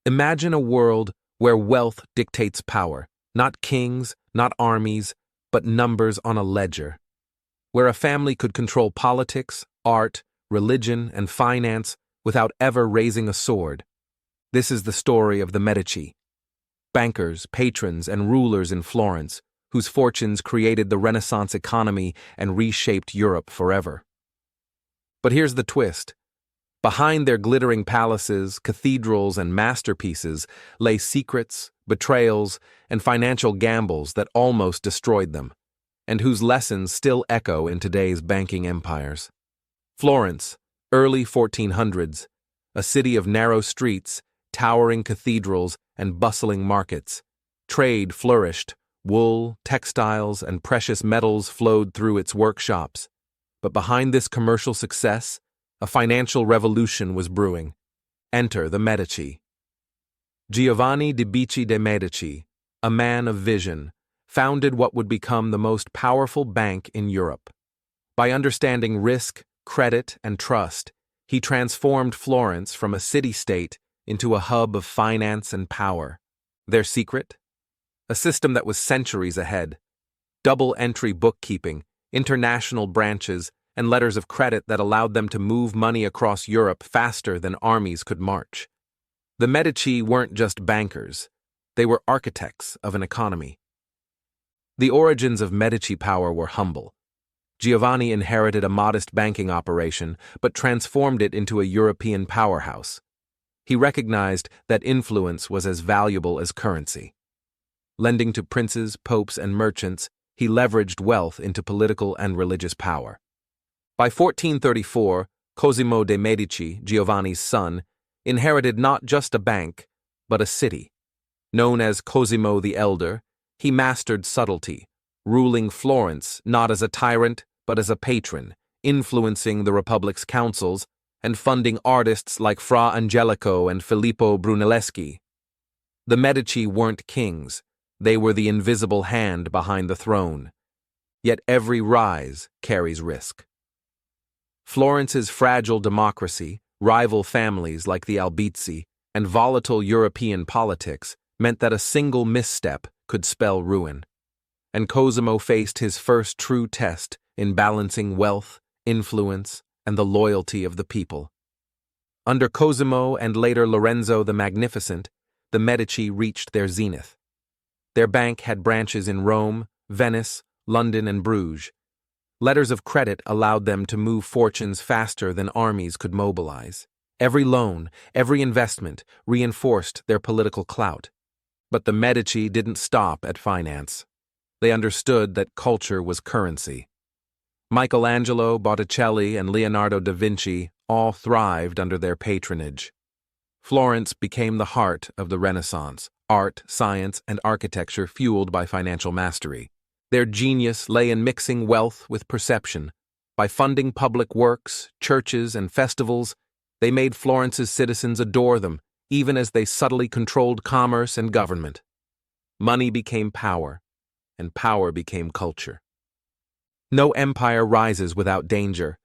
Imagine a world where wealth dictates power, not kings, not armies, but numbers on a ledger. Where a family could control politics, art, religion, and finance without ever raising a sword. This is the story of the Medici, bankers, patrons, and rulers in Florence, whose fortunes created the Renaissance economy and reshaped Europe forever. But here's the twist. Behind their glittering palaces, cathedrals, and masterpieces lay secrets, betrayals, and financial gambles that almost destroyed them, and whose lessons still echo in today's banking empires. Florence, early 1400s, a city of narrow streets, towering cathedrals, and bustling markets. Trade flourished, wool, textiles, and precious metals flowed through its workshops. But behind this commercial success, a financial revolution was brewing. Enter the Medici. Giovanni de' Medici, a man of vision, founded what would become the most powerful bank in Europe. By understanding risk, credit, and trust, he transformed Florence from a city-state into a hub of finance and power. Their secret? A system that was centuries ahead. Double-entry bookkeeping, international branches, and letters of credit that allowed them to move money across Europe faster than armies could march. The Medici weren't just bankers. They were architects of an economy. The origins of Medici power were humble. Giovanni inherited a modest banking operation, but transformed it into a European powerhouse. He recognized that influence was as valuable as currency. Lending to princes, popes, and merchants, he leveraged wealth into political and religious power. By 1434, Cosimo de' Medici, Giovanni's son, inherited not just a bank, but a city. Known as Cosimo the Elder, he mastered subtlety, ruling Florence not as a tyrant, but as a patron, influencing the Republic's councils and funding artists like Fra Angelico and Filippo Brunelleschi. The Medici weren't kings, they were the invisible hand behind the throne. Yet every rise carries risk. Florence's fragile democracy, rival families like the Albizzi, and volatile European politics meant that a single misstep could spell ruin. And Cosimo faced his first true test in balancing wealth, influence, and the loyalty of the people. Under Cosimo and later Lorenzo the Magnificent, the Medici reached their zenith. Their bank had branches in Rome, Venice, London, and Bruges. Letters of credit allowed them to move fortunes faster than armies could mobilize. Every loan, every investment reinforced their political clout. But the Medici didn't stop at finance. They understood that culture was currency. Michelangelo, Botticelli, and Leonardo da Vinci all thrived under their patronage. Florence became the heart of the Renaissance, art, science, and architecture fueled by financial mastery. Their genius lay in mixing wealth with perception. By funding public works, churches, and festivals, they made Florence's citizens adore them, even as they subtly controlled commerce and government. Money became power, and power became culture. No empire rises without danger.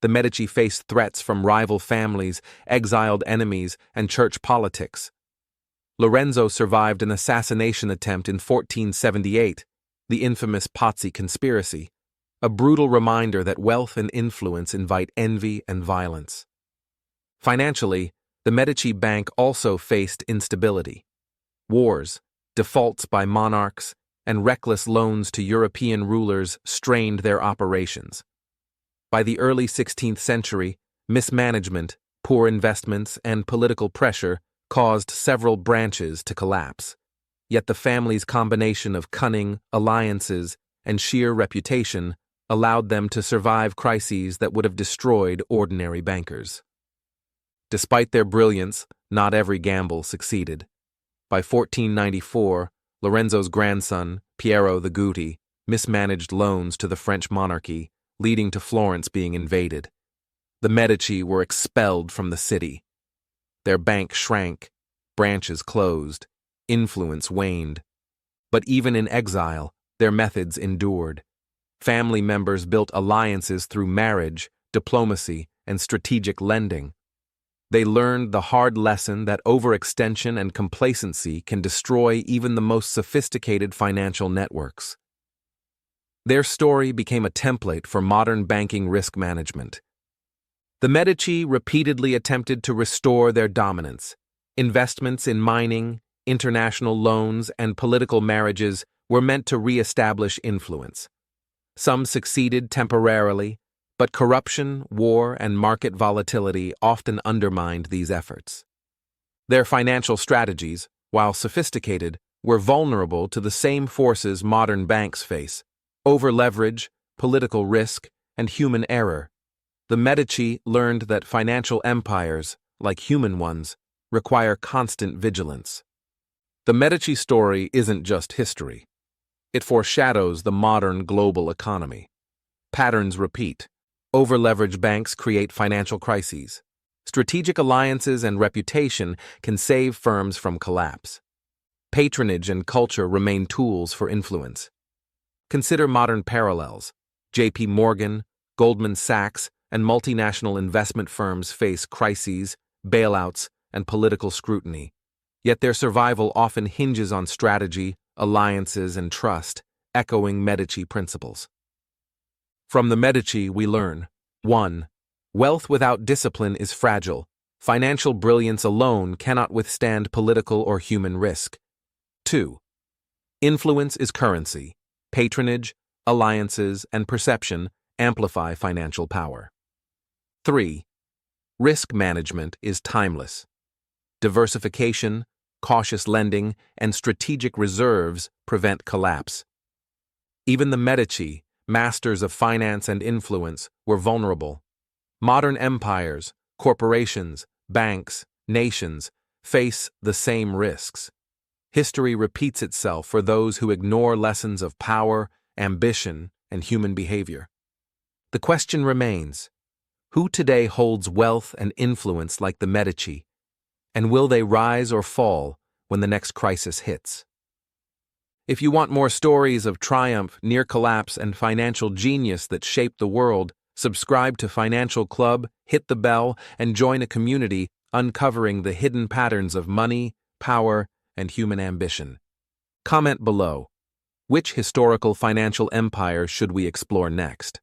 The Medici faced threats from rival families, exiled enemies, and church politics. Lorenzo survived an assassination attempt in 1478, the infamous Pazzi conspiracy, a brutal reminder that wealth and influence invite envy and violence. Financially, the Medici Bank also faced instability. Wars, defaults by monarchs, and reckless loans to European rulers strained their operations. By the early 16th century, mismanagement, poor investments, and political pressure caused several branches to collapse. Yet the family's combination of cunning, alliances, and sheer reputation allowed them to survive crises that would have destroyed ordinary bankers. Despite their brilliance, not every gamble succeeded. By 1494, Lorenzo's grandson, Piero the Guti, mismanaged loans to the French monarchy, leading to Florence being invaded. The Medici were expelled from the city. Their bank shrank, branches closed, influence waned. But even in exile, their methods endured. Family members built alliances through marriage, diplomacy, and strategic lending. They learned the hard lesson that overextension and complacency can destroy even the most sophisticated financial networks. Their story became a template for modern banking risk management. The Medici repeatedly attempted to restore their dominance. Investments in mining, international loans, and political marriages were meant to re-establish influence. Some succeeded temporarily, but corruption, war, and market volatility often undermined these efforts. Their financial strategies, while sophisticated, were vulnerable to the same forces modern banks face: over-leverage, political risk, and human error. The Medici learned that financial empires, like human ones, require constant vigilance. The Medici story isn't just history. It foreshadows the modern global economy. Patterns repeat. Over-leveraged banks create financial crises. Strategic alliances and reputation can save firms from collapse. Patronage and culture remain tools for influence. Consider modern parallels. J.P. Morgan, Goldman Sachs, and multinational investment firms face crises, bailouts, and political scrutiny. Yet their survival often hinges on strategy, alliances, and trust, echoing Medici principles. From the Medici, we learn: 1. Wealth without discipline is fragile. Financial brilliance alone cannot withstand political or human risk. 2. Influence is currency. Patronage, alliances, and perception amplify financial power. 3. Risk management is timeless. Diversification, cautious lending, and strategic reserves prevent collapse. Even the Medici, masters of finance and influence, were vulnerable. Modern empires, corporations, banks, nations face the same risks. History repeats itself for those who ignore lessons of power, ambition, and human behavior. The question remains: who today holds wealth and influence like the Medici, and will they rise or fall when the next crisis hits? If you want more stories of triumph, near collapse, and financial genius that shaped the world, subscribe to Financial Club, hit the bell, and join a community uncovering the hidden patterns of money, power, and human ambition. Comment below: which historical financial empire should we explore next?